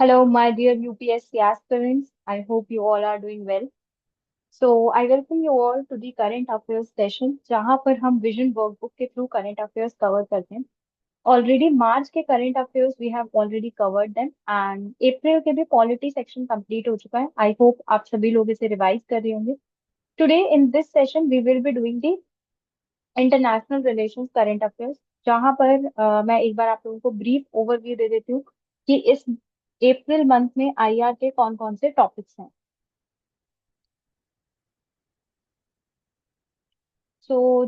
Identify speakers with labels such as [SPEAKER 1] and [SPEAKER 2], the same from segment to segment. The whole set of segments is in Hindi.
[SPEAKER 1] Hello, my dear UPSC aspirants. I hope you all are doing well. So, I welcome you all to the current affairs session, जहाँ पर हम विजन वर्कबुक के थ्रू करंट अफेयर्स कवर करते हैं. ऑलरेडी मार्च के current affairs we have already covered them and April के भी पॉलिटी सेक्शन कंप्लीट हो चुका है. आई होप आप सभी लोग इसे रिवाइज कर रहे होंगे. Today in this session we will be doing the international relations current affairs, जहाँ पर मैं एक बार आप लोगों को ब्रीफ ओवरव्यू दे देती हूँ कि इस अप्रैल मंथ में आईआर के कौन कौन से टॉपिक्स हैं.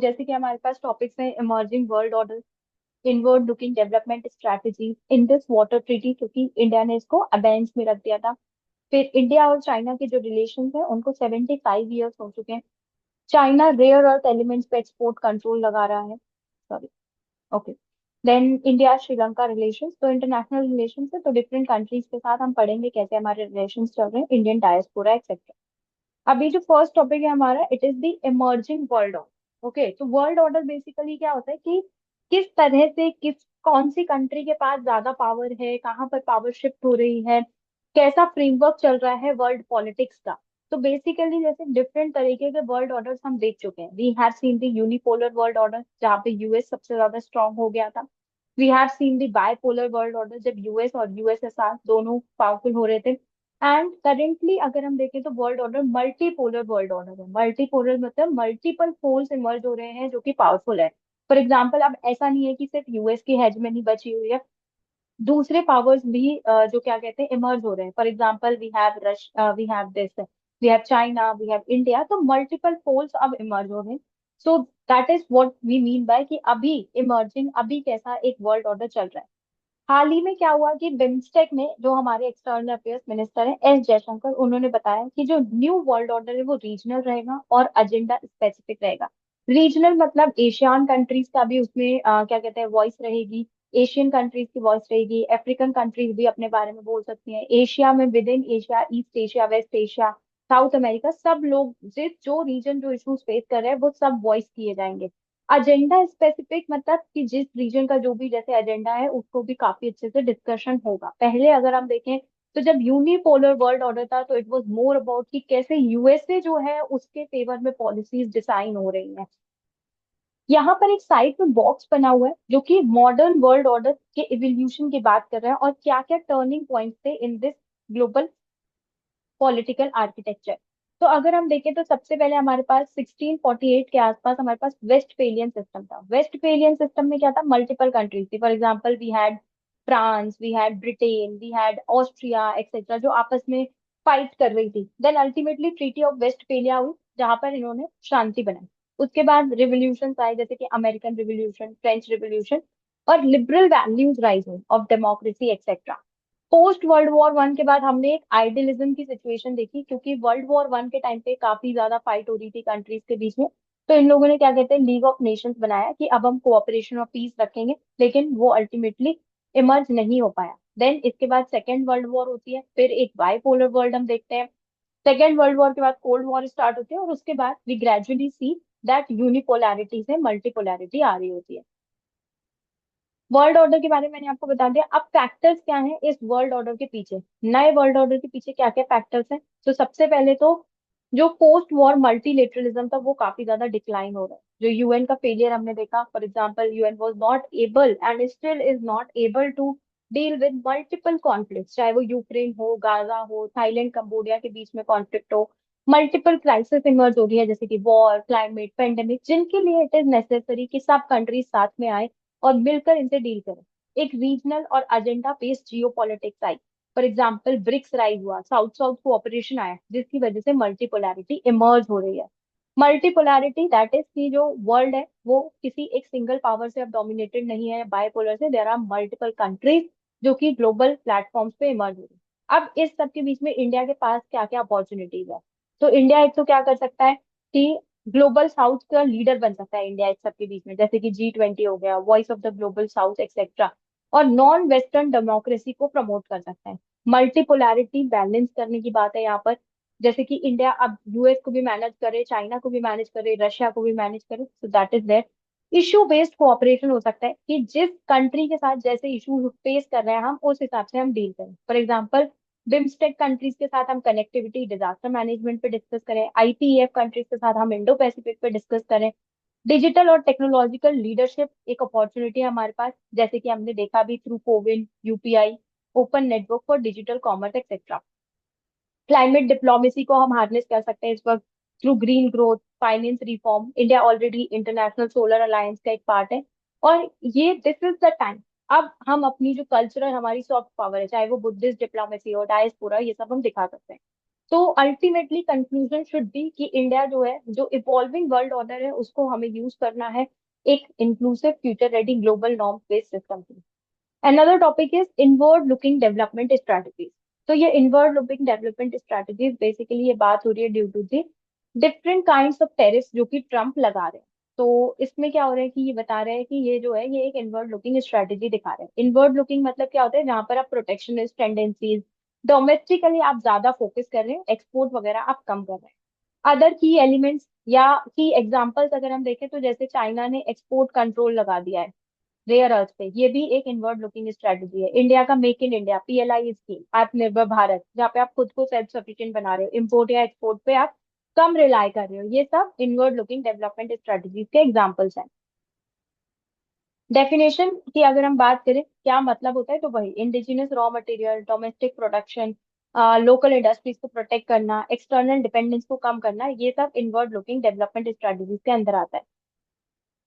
[SPEAKER 1] जैसे कि हमारे पास टॉपिक्स हैं: emerging world order, inward looking development strategy, Indus water treaty क्योंकि इंडिया ने इसको अबेंस में रख दिया था. फिर इंडिया और चाइना के जो रिलेशन है उनको 75 ईयर्स हो चुके हैं. चाइना रेयर अर्थ एलिमेंट्स पे एक्सपोर्ट कंट्रोल लगा रहा है. Sorry. Okay. Then India Sri Lanka relations. तो इंटरनेशनल रिलेशंस है, तो डिफरेंट कंट्रीज के साथ हम पढ़ेंगे कैसे हमारे रिलेशंस चल रहे हैं, इंडियन डायस्पोरा एक्सेट्रा. अभी जो फर्स्ट टॉपिक है हमारा, it is the emerging world order. Okay, तो वर्ल्ड ऑर्डर बेसिकली क्या होता है कि किस तरह से कौन सी कंट्री के पास ज्यादा पावर है, कहाँ पर पावर शिफ्ट हो रही है, कैसा फ्रेमवर्क चल रहा है वर्ल्ड पॉलिटिक्स का. तो बेसिकली जैसे डिफरेंट तरीके के वर्ल्ड ऑर्डर्स हम देख चुके हैं. We have seen the unipolar world order जहाँ पे यूएस सबसे ज्यादा स्ट्रांग हो गया था. We have seen the bipolar world order जब यूएस और यूएसएसआर दोनों पावरफुल हो रहे थे. एंड करेंटली अगर हम देखें तो world order multipolar world order है. मल्टीपोलर मतलब मल्टीपल पोल्स इमर्ज हो रहे हैं जो कि पावरफुल है. फॉर एग्जाम्पल, अब ऐसा नहीं है कि सिर्फ यूएस की हेजमनी बची हुई है, दूसरे पावर्स भी जो क्या कहते हैं इमर्ज हो रहे हैं. For example, we have this, we have China, we have India. तो मल्टीपल पोल्स अब इमर्ज हो रहे हैं. So that is what we mean by कि अभी इमर्जिंग, अभी कैसा एक वर्ल्ड ऑर्डर चल रहा है. हाल ही में क्या हुआ कि बिम्स्टेक में जो हमारे एक्सटर्नल अफेयर्स मिनिस्टर हैं एस जयशंकर, उन्होंने बताया कि जो न्यू वर्ल्ड ऑर्डर है वो रीजनल रहेगा और एजेंडा स्पेसिफिक रहेगा. रीजनल मतलब एशियान कंट्रीज का भी उसमें क्या कहते हैं वॉइस रहेगी. एशियन कंट्रीज की वॉइस रहेगी. अफ्रीकन कंट्रीज भी अपने बारे में बोल सकती हैं. एशिया में, within Asia, East Asia, West Asia, South America, सब लोग जिस जो रीजन जो इश्यूज फेस कर रहे हैं वो सब वॉइस किए जाएंगे. एजेंडा स्पेसिफिक मतलब कि जिस रीजन का जो भी जैसे एजेंडा है उसको भी काफी अच्छे से डिस्कशन होगा. पहले अगर हम देखें तो जब यूनिपोलर वर्ल्ड ऑर्डर था तो इट वाज मोर अबाउट कि कैसे यूएसए जो है उसके फेवर में पॉलिसीज डिजाइन हो रही हैं. यहाँ पर एक साइड में बॉक्स बना हुआ है जो कि मॉडर्न वर्ल्ड ऑर्डर के इवोल्यूशन की बात कर रहा है और क्या क्या टर्निंग पॉइंट्स थे in this global political architecture. तो अगर हम देखें तो सबसे पहले हमारे पास 1648 के आसपास हमारे पास वेस्टफेलियन सिस्टम था. वेस्टफेलियन सिस्टम में क्या था, मल्टीपल कंट्रीज थी. For example, we had France, we had Britain, we had Austria etcetera जो आपस में फाइट कर रही थी. Then ultimately treaty of Westphalia हुई जहां पर इन्होंने शांति बनाई. उसके बाद रिवोल्यूशन आए जैसे कि अमेरिकन रिवोल्यूशन, फ्रेंच रिवोल्यूशन, और लिबरल वैल्यूज राइज हुई of democracy etcetera. Post world war one के बाद हमने एक आइडियलिज्म की सिचुएशन देखी क्योंकि वर्ल्ड वॉर वन के टाइम पे काफी ज्यादा फाइट हो रही थी कंट्रीज के बीच में. तो इन लोगों ने क्या कहते हैं लीग ऑफ नेशंस बनाया कि अब हम कोऑपरेशन और पीस रखेंगे, लेकिन वो अल्टीमेटली इमर्ज नहीं हो पाया. देन इसके बाद सेकेंड वर्ल्ड वॉर होती है, फिर एक बाइपोलर वर्ल्ड हम देखते हैं. सेकेंड वर्ल्ड वॉर के बाद कोल्ड वॉर स्टार्ट होती है और उसके बाद we gradually see that unipolarity से मल्टीपोलैरिटी आ रही होती है. वर्ल्ड ऑर्डर के बारे में मैंने आपको बता दिया. अब फैक्टर्स क्या हैं इस वर्ल्ड ऑर्डर के पीछे, नए वर्ल्ड ऑर्डर के पीछे क्या क्या फैक्टर्स हैं. तो सबसे पहले तो जो पोस्ट वॉर मल्टीलेटरलिज्म था वो काफी ज्यादा डिक्लाइन हो रहा है. जो यूएन का फेलियर हमने देखा. For example, UN was not able and still is not able to deal with multiple conflicts, चाहे वो यूक्रेन हो, गाजा हो, थाईलैंड कंबोडिया के बीच में कॉन्फ्लिक्ट हो. मल्टीपल क्राइसिस इमर्ज हो रही है जैसे कि वॉर, क्लाइमेट, पेंडेमिक, जिनके लिए इट इज नेसेसरी कि सब कंट्रीज साथ में आए और मिलकर इनसे डील करें. एक रीजनल और एजेंडा बेस्ड जियो पॉलिटिक्स आई. फॉर एग्जाम्पल, ब्रिक्स राइज हुआ, साउथ साउथ कोऑपरेशन आया जिसकी वजह से मल्टीपोलैरिटी इमर्ज हो रही है. मल्टीपोलैरिटी दैट इज की जो वर्ल्ड है वो किसी एक सिंगल पावर से अब डोमिनेटेड नहीं है, बायपोलर से. देयर आर मल्टीपल कंट्रीज जो कि ग्लोबल प्लेटफॉर्म्स पे इमर्ज हो रही है. अब इस सब के बीच में इंडिया के पास क्या क्या अपॉर्चुनिटीज है. तो इंडिया एक तो क्या कर सकता है कि ग्लोबल साउथ का लीडर बन सकता है. इंडिया इस सब के बीच में जैसे कि G20 हो गया, voice of the global south etcetera, और नॉन वेस्टर्न डेमोक्रेसी को प्रमोट कर सकता है. मल्टीपोलैरिटी बैलेंस करने की बात है यहाँ पर. जैसे कि इंडिया अब यूएस को भी मैनेज करे, चाइना को भी मैनेज करे, रशिया को भी मैनेज करे, so that is there. Issue based cooperation हो सकता है कि जिस कंट्री के साथ जैसे इशू फेस कर रहे हैं हम उस हिसाब से हम डील करें। फॉर एग्जांपल, बिम्स्टेक कंट्रीज के साथ हम कनेक्टिविटी डिजास्टर मैनेजमेंट पे डिस्कस करें, आईपीएफ कंट्रीज के साथ हम इंडो पैसिफिक पे डिस्कस करें। डिजिटल और टेक्नोलॉजिकल लीडरशिप एक अपॉर्चुनिटी है हमारे पास, जैसे कि हमने देखा भी through CoWIN, UPI, open network for digital commerce etcetera. Climate diplomacy को हम हार्नेस कर सकते हैं इस वक्त through green growth, finance reform. India already international solar alliance का एक पार्ट है। और ये दिस इज द टाइम, अब हम अपनी जो कल्चरल हमारी सॉफ्ट पावर है, चाहे वो बुद्धिस्ट डिप्लोमेसी हो, डायस्पोरा, ये सब हम दिखा सकते हैं। तो अल्टीमेटली कंक्लूजन शुड बी कि इंडिया जो है, जो इवॉल्विंग वर्ल्ड ऑर्डर है, उसको हमें यूज करना है एक inclusive future ready global norm based system की। Another topic is inward looking development strategies. तो ये inward looking development strategies basically ये बात हो रही है due to the different kinds of tariffs जो कि ट्रम्प लगा रहे हैं। तो इसमें क्या हो रहा है कि ये बता रहे हैं कि ये जो है ये एक इनवर्ड लुकिंग स्ट्रेटेजी दिखा रहे हैं। इनवर्ड लुकिंग मतलब क्या होता है, जहां पर आप प्रोटेक्शनिस्ट टेंडेंसीज, डोमेस्टिकली आप ज्यादा फोकस कर रहे हैं, एक्सपोर्ट वगैरह आप कम कर रहे हैं। अदर की एलिमेंट्स या की एग्जांपल्स अगर हम देखें तो जैसे चाइना ने एक्सपोर्ट कंट्रोल लगा दिया है रेयर अर्थ पे, ये भी एक इनवर्ड लुकिंग स्ट्रेटजी है। इंडिया का make in India PLI scheme, आत्मनिर्भर भारत, जहाँ पे आप खुद को सेल्फ सफिशिएंट बना रहे हो, इम्पोर्ट या एक्सपोर्ट पे आप कम रिलाई कर रहे हो, ये सब इनवर्ड लुकिंग डेवलपमेंट स्ट्रेटजीज के एग्जांपल्स हैं। डेफिनेशन की अगर हम बात करें क्या मतलब होता है, तो वही indigenous raw material, domestic production, local industries को प्रोटेक्ट करना, एक्सटर्नल डिपेंडेंस को कम करना, ये सब इनवर्ड लुकिंग डेवलपमेंट स्ट्रेटजीज के अंदर आता है।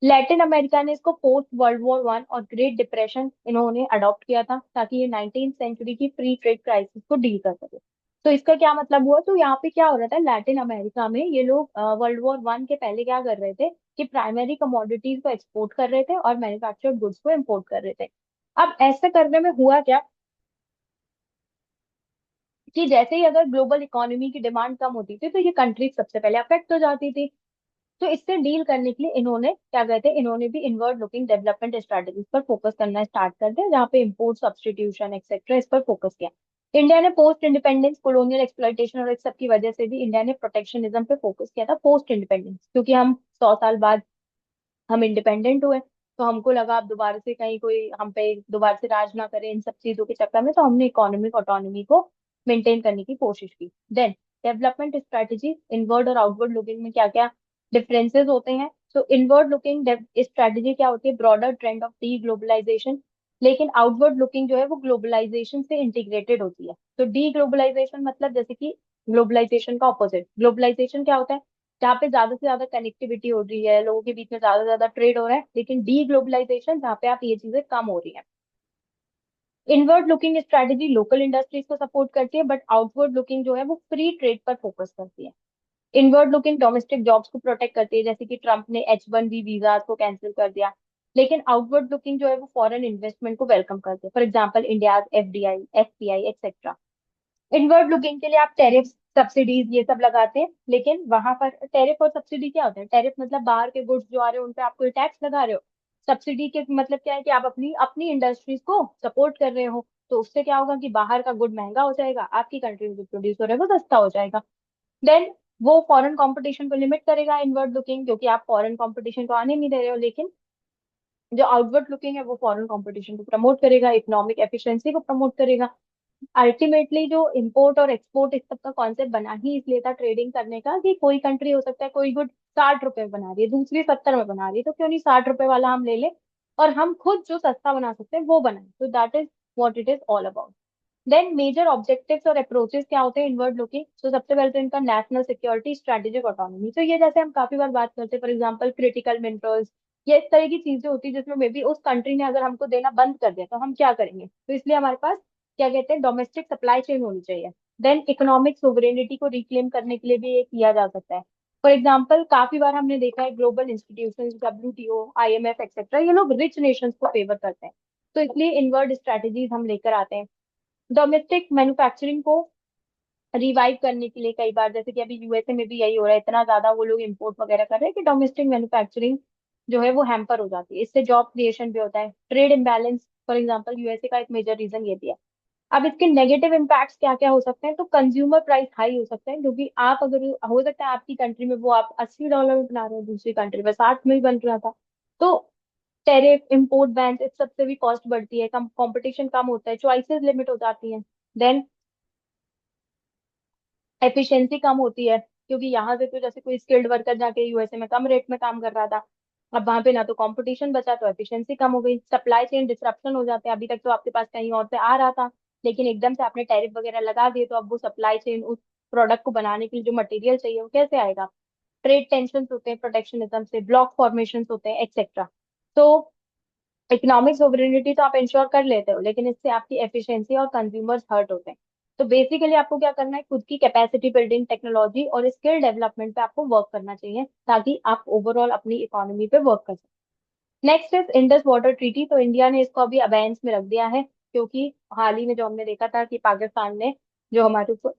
[SPEAKER 1] लैटिन अमेरिका ने इसको पोस्ट वर्ल्ड वॉर वन और ग्रेट डिप्रेशन इन्होंने अडॉप्ट किया था ताकि ये 19th सेंचुरी की फ्री ट्रेड क्राइसिस को डील कर सके। तो इसका क्या मतलब हुआ, तो यहाँ पे क्या हो रहा था, लैटिन अमेरिका में ये लोग वर्ल्ड वॉर वन के पहले क्या कर रहे थे कि प्राइमरी कमोडिटीज को एक्सपोर्ट कर रहे थे और मैन्युफैक्चर्ड गुड्स को इम्पोर्ट कर रहे थे। अब ऐसा करने में हुआ क्या कि जैसे ही अगर ग्लोबल इकोनॉमी की डिमांड कम होती थी तो ये कंट्रीज सबसे पहले अफेक्ट हो जाती थी। तो इससे डील करने के लिए इन्होंने क्या कहते हैं, इन्होंने भी इनवर्ड लुकिंग डेवलपमेंट स्ट्रेटजीज पर फोकस करना स्टार्ट कर दिया, जहाँ पे इम्पोर्ट सब्स्टिट्यूशन एक्सेट्रा इस पर फोकस किया। इंडिया ने पोस्ट इंडिपेंडेंस कोलोनियल एक्सप्लॉइटेशन और इस सब की वजह से भी इंडिया ने प्रोटेक्शनिज्म पे फोकस किया था पोस्ट इंडिपेंडेंस, क्योंकि हम 100 साल बाद हम इंडिपेंडेंट हुए, तो हमको लगा अब दोबारा से कहीं कोई हम पे दोबारा से राज ना करे इन सब चीजों के चक्कर में, तो हमने इकोनॉमिक ऑटोनॉमी को मेंटेन करने की कोशिश की। देन डेवलपमेंट स्ट्रेटजी इनवर्ड और आउटवर्ड लुकिंग में क्या क्या डिफरेंसेस होते हैं। तो इनवर्ड लुकिंग स्ट्रेटजी क्या होती है, broader trend of deglobalisation, लेकिन आउटवर्ड लुकिंग जो है वो ग्लोबलाइजेशन से इंटीग्रेटेड होती है। तो डी ग्लोबलाइजेशन मतलब जैसे कि ग्लोबलाइजेशन का ऑपोजिट, ग्लोबलाइजेशन क्या होता है, जहाँ पे ज्यादा से ज्यादा कनेक्टिविटी हो रही है, लोगों के बीच में ज्यादा से ज्यादा ट्रेड हो रहा है, लेकिन डी ग्लोबलाइजेशन जहाँ पे आप ये चीजें कम हो रही है। Inward looking strategy local industries को सपोर्ट करती है, बट आउटवर्ड लुकिंग जो है वो फ्री ट्रेड पर फोकस करती है। इनवर्ड लुकिंग डोमेस्टिक जॉब्स को प्रोटेक्ट करती है, जैसे कि ट्रम्प ने H1B वीजा को कैंसिल कर दिया। लेकिन आउटवर्ड लुकिंग जो है वो फॉरेन इन्वेस्टमेंट को वेलकम करती है, for example India FDI, FPI etcetera. Inward looking के लिए आप टैरिफ, सब्सिडीज ये सब लगाते हैं, लेकिन वहां पर टैरिफ और सब्सिडी क्या होता है, टैरिफ मतलब बाहर के गुड्स जो आ रहे हैं उन पे आप कोई टैक्स लगा रहे हो। सब्सिडी के मतलब क्या है कि आप अपनी अपनी इंडस्ट्रीज को सपोर्ट कर रहे हो, तो उससे क्या होगा कि बाहर का गुड महंगा हो जाएगा, आपकी कंट्री में जो प्रोड्यूस हो रहा है वो सस्ता हो जाएगा। देन वो फॉरेन कंपटीशन को लिमिट करेगा इनवर्ड लुकिंग, क्योंकि आप फॉरेन कंपटीशन को आने नहीं दे रहे हो। लेकिन जो आउटवर्ड लुकिंग है वो फॉरेन कंपटीशन को प्रमोट करेगा, इकोनॉमिक एफिशिएंसी को प्रमोट करेगा। अल्टीमेटली जो इम्पोर्ट और एक्सपोर्ट इस सब का कॉन्सेप्ट बना ही इसलिए था ट्रेडिंग करने का, कि कोई कंट्री हो सकता है कोई गुड 60 रुपए में बना रही है, दूसरी 70 में बना रही है, तो क्यों नहीं 60 रुपए वाला हम ले लें और हम खुद जो सस्ता बना सकते हैं वो बनाए। तो that is what it is all about. Then major objectives और अप्रोचेस क्या होते हैं इनवर्ड लुकिंग, तो सबसे पहले तो इनका नेशनल सिक्योरिटी, स्ट्रेटेजिक ऑटोनॉमी। तो ये जैसे हम काफी बार बात करते हैं, फॉर एग्जांपल क्रिटिकल मिनरल्स, ये इस तरह की चीजें होती है जिसमें मे बी उस कंट्री ने अगर हमको देना बंद कर दिया तो हम क्या करेंगे, तो इसलिए हमारे पास क्या कहते हैं डोमेस्टिक सप्लाई चेन होनी चाहिए। देन इकोनॉमिक सोवरेनिटी को रिक्लेम करने के लिए भी ये किया जा सकता है। फॉर एग्जाम्पल काफी बार हमने देखा है global institution, WTO, IMF etcetera, ये लोग रिच नेशंस को फेवर करते हैं, तो इसलिए इनवर्ड स्ट्रेटेजीज हम लेकर आते हैं। डोमेस्टिक मैन्युफैक्चरिंग को रिवाइव करने के लिए कई बार, जैसे कि अभी यूएसए में भी यही हो रहा है, इतना ज्यादा वो लोग इम्पोर्ट वगैरह कर रहे हैं कि डोमेस्टिक मैन्युफैक्चरिंग जो है वो हैम्पर हो जाती है, इससे जॉब क्रिएशन भी होता है। Trade imbalance for example USA का एक मेजर रीजन ये भी है। अब इसके नेगेटिव इम्पैक्ट्स क्या क्या हो सकते हैं, तो कंज्यूमर प्राइस हाई हो सकता है, क्योंकि आप अगर हो सकता है आपकी कंट्री में वो आप $80 में बना रहे हो, दूसरी कंट्री में 60 में ही बन रहा था, तो टेरिफ, इम्पोर्ट बैन, इस सबसे भी कॉस्ट बढ़ती है, कम कंपटीशन कम होता है, चॉइसेस लिमिट हो जाती हैं। देन एफिशिएंसी कम होती है, क्योंकि यहाँ से तो जैसे कोई स्किल्ड वर्कर जाके यूएसए में कम रेट में काम कर रहा था, अब वहां पे ना तो कंपटीशन बचा तो एफिशिएंसी कम हो गई, सप्लाई चेन डिसरप्शन हो जाते हैं। अभी तक तो आपके पास कहीं और से आ रहा था, लेकिन एकदम से आपने टैरिफ वगैरह लगा दिए, तो अब वो सप्लाई चेन उस प्रोडक्ट को बनाने के लिए जो मटेरियल चाहिए वो कैसे आएगा। ट्रेड टेंशन होते हैं, प्रोटेक्शनिज्म से ब्लॉक फॉर्मेशन होते हैं, एक्सेट्रा। तो इकोनॉमिक सोवरेनिटी तो आप इंश्योर कर लेते हो, लेकिन इससे आपकी एफिशिएंसी और कंज्यूमर्स हर्ट होते हैं। तो बेसिकली आपको क्या करना है, खुद की कैपेसिटी बिल्डिंग, टेक्नोलॉजी और स्किल डेवलपमेंट पे आपको वर्क करना चाहिए, ताकि आप ओवरऑल अपनी इकोनॉमी पे वर्क कर सकें। Next is Indus water treaty. तो इंडिया ने इसको अभी अबेंस में रख दिया है, क्योंकि हाल ही में जो हमने देखा था कि पाकिस्तान ने जो हमारे ऊपर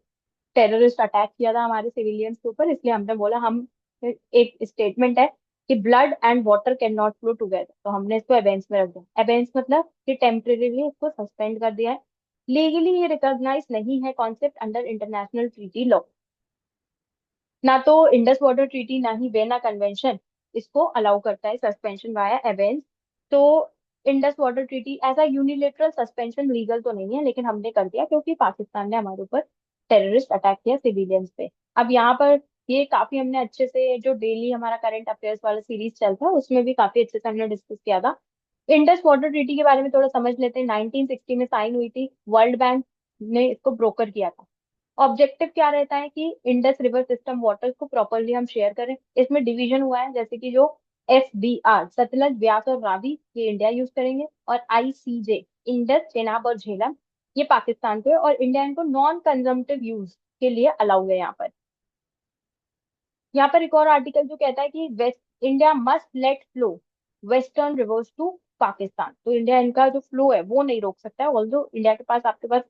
[SPEAKER 1] टेररिस्ट अटैक किया था हमारे सिविलियंस के ऊपर, इसलिए हमने बोला हम, एक स्टेटमेंट है कि blood and water can not flow together, तो हमने इसको अबेंस में रख दिया। अबेंस मतलब कि टेम्परेरीली इसको सस्पेंड कर दिया है। लीगली ये रिकॉग्नाइज नहीं है concept under international treaty law. ना तो इंडस वाटर ट्रीटी ना ही वेना कन्वेंशन इसको अलाउ करता है सस्पेंशन वाया अबेंस। तो इंडस वाटर ट्रीटी ऐसा यूनिलेटरल सस्पेंशन लीगल तो नहीं है, लेकिन हमने कर दिया क्योंकि पाकिस्तान ने हमारे ऊपर टेररिस्ट अटैक किया सिविलियंस पे। अब यहाँ पर ये काफी हमने अच्छे से, जो डेली हमारा करंट अफेयर्स वाला सीरीज चलता है उसमें भी काफी अच्छे से हमने डिस्कस किया था। इंडस वाटर ट्रीटी के बारे में थोड़ा समझ लेते हैं। 1960 में साइन हुई थी, वर्ल्ड बैंक ने इसको ब्रोकर किया था। ऑब्जेक्टिव क्या रहता है कि इंडस रिवर सिस्टम वाटर्स को प्रॉपरली हम शेयर करें। इसमें डिवीजन हुआ है, जैसे कि जो FBR सतलज, व्यास और रावी, ये इंडिया यूज करेंगे, और ICJ इंडस, चेनाब और झेलम, ये पाकिस्तान को है, और इंडिया इनको नॉन कंजम्पटिव यूज के लिए अलाउ है। यहाँ पर एक और आर्टिकल जो कहता है कि west India must let flow western rivers to Pakistan. तो इंडिया इनका जो फ्लो है वो नहीं रोक सकता है, ऑल्दो इंडिया के पास, आपके पास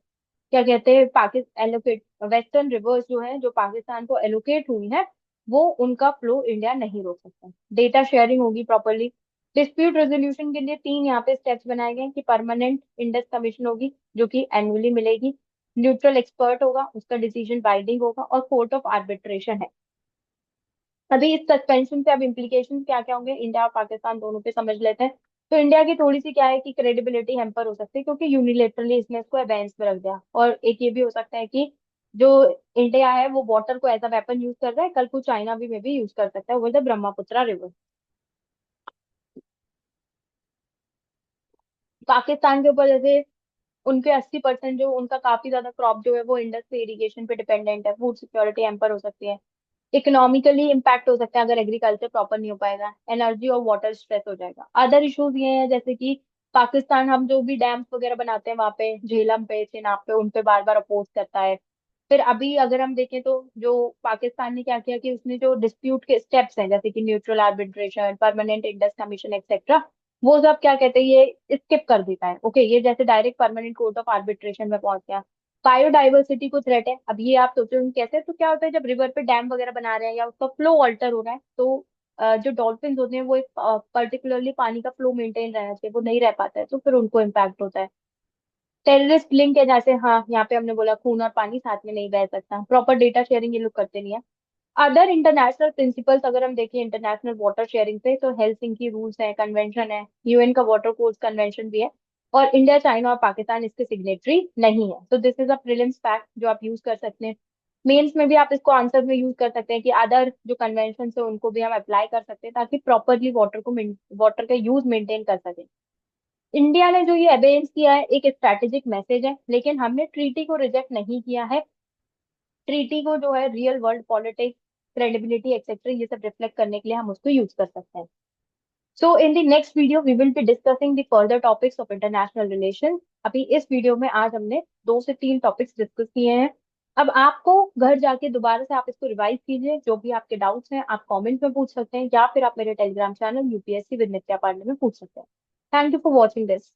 [SPEAKER 1] क्या कहते हैं, पाकिस्तान एलोकेट वेस्टर्न रिवर्स जो है, जो पाकिस्तान को एलोकेट हुई है, वो उनका फ्लो इंडिया नहीं रोक सकता। डेटा शेयरिंग होगी प्रॉपरली। डिस्प्यूट रेजोल्यूशन के लिए 3 यहाँ पे स्टेप्स बनाए गए हैं कि परमानेंट इंडस कमीशन होगी जो कि एनुअली मिलेगी, न्यूट्रल एक्सपर्ट होगा, उसका डिसीजन बाइंडिंग होगा, और कोर्ट ऑफ आर्बिट्रेशन है। अभी इस सस्पेंशन से अब इम्प्लीकेशन क्या क्या होंगे इंडिया और पाकिस्तान दोनों पे समझ लेते हैं। तो इंडिया की थोड़ी सी क्या है कि क्रेडिबिलिटी हैम्पर हो सकती है, क्योंकि यूनिलेटरली इसने इसको अबेंस में रख दिया। और एक ये भी हो सकता है कि जो इंडिया है वो वाटर को एज अ वेपन यूज कर रहा है, कल को चाइना भी में भी यूज कर सकता है over the Brahmaputra river. Pakistan के ऊपर जैसे उनके 80% जो उनका काफी ज्यादा क्रॉप जो है वो इंडस से इरिगेशन पे डिपेंडेंट है, फूड सिक्योरिटी हैम्पर हो सकती है। इकोनॉमिकली इम्पैक्ट हो सकता है अगर एग्रीकल्चर प्रॉपर नहीं हो पाएगा, एनर्जी और वाटर स्ट्रेस हो जाएगा। अदर इश्यूज ये हैं जैसे कि पाकिस्तान, हम जो भी डैम्स वगैरह बनाते हैं वहां पे, झेलम पे, चिनाब पे, उन पे बार बार अपोज करता है। फिर अभी अगर हम देखें तो जो पाकिस्तान ने क्या किया कि उसने जो डिस्प्यूट के स्टेप्स हैं, जैसे कि neutral arbitration, permanent Indus commission etcetera, वो सब क्या कहते हैं, ये स्किप कर देता है। ओके, ये जैसे direct permanent court of arbitration में पहुंच गया। बायोडाइवर्सिटी को थ्रेट है। अब ये आप सोचो कैसे, तो क्या होता है जब रिवर पे डैम वगैरह बना रहे हैं या उसका फ्लो ऑल्टर हो रहा है, तो जो डॉल्फिन होते हैं वो एक पर्टिकुलरली पानी का फ्लो मेंटेन रहना चाहिए, वो नहीं रह पाता है, तो फिर उनको इम्पैक्ट होता है। टेररिस्ट लिंक है, जैसे हाँ यहाँ पे हमने बोला खून और पानी साथ में नहीं बह सकता, प्रॉपर डेटा शेयरिंग ये लोग करते नहीं है। अदर इंटरनेशनल प्रिंसिपल्स अगर हम देखें इंटरनेशनल वाटर शेयरिंग पे, तो हेल्सिंकी रूल्स है, कन्वेंशन है, UN का वाटर कोर्स कन्वेंशन भी है, और इंडिया, चाइना और पाकिस्तान इसके सिग्नेटरी नहीं है। तो this is a prelims fact जो आप यूज कर सकते हैं। मेंस में भी आप इसको आंसर में यूज कर सकते हैं कि अदर जो कन्वेंशन है उनको भी हम अप्लाई कर सकते हैं, ताकि प्रॉपरली वाटर का यूज मेंटेन कर सके। इंडिया ने जो ये अबेंस किया है एक स्ट्रैटेजिक मैसेज है, लेकिन हमने ट्रीटी को रिजेक्ट नहीं किया है। ट्रीटी को जो है real world politics, credibility etcetera, ये सब रिफ्लेक्ट करने के लिए हम उसको यूज कर सकते हैं। So in the next video we will be discussing the further topics of international relation. अभी इस वीडियो में आज हमने 2 से 3 टॉपिक्स डिस्कस किए हैं। अब आपको घर जाके दोबारा से आप इसको रिवाइज कीजिए, जो भी आपके डाउट्स हैं आप कमेंट में पूछ सकते हैं, या फिर आप मेरे टेलीग्राम चैनल UPSC विद नित्या पांडे में पूछ सकते हैं। Thank you for watching this.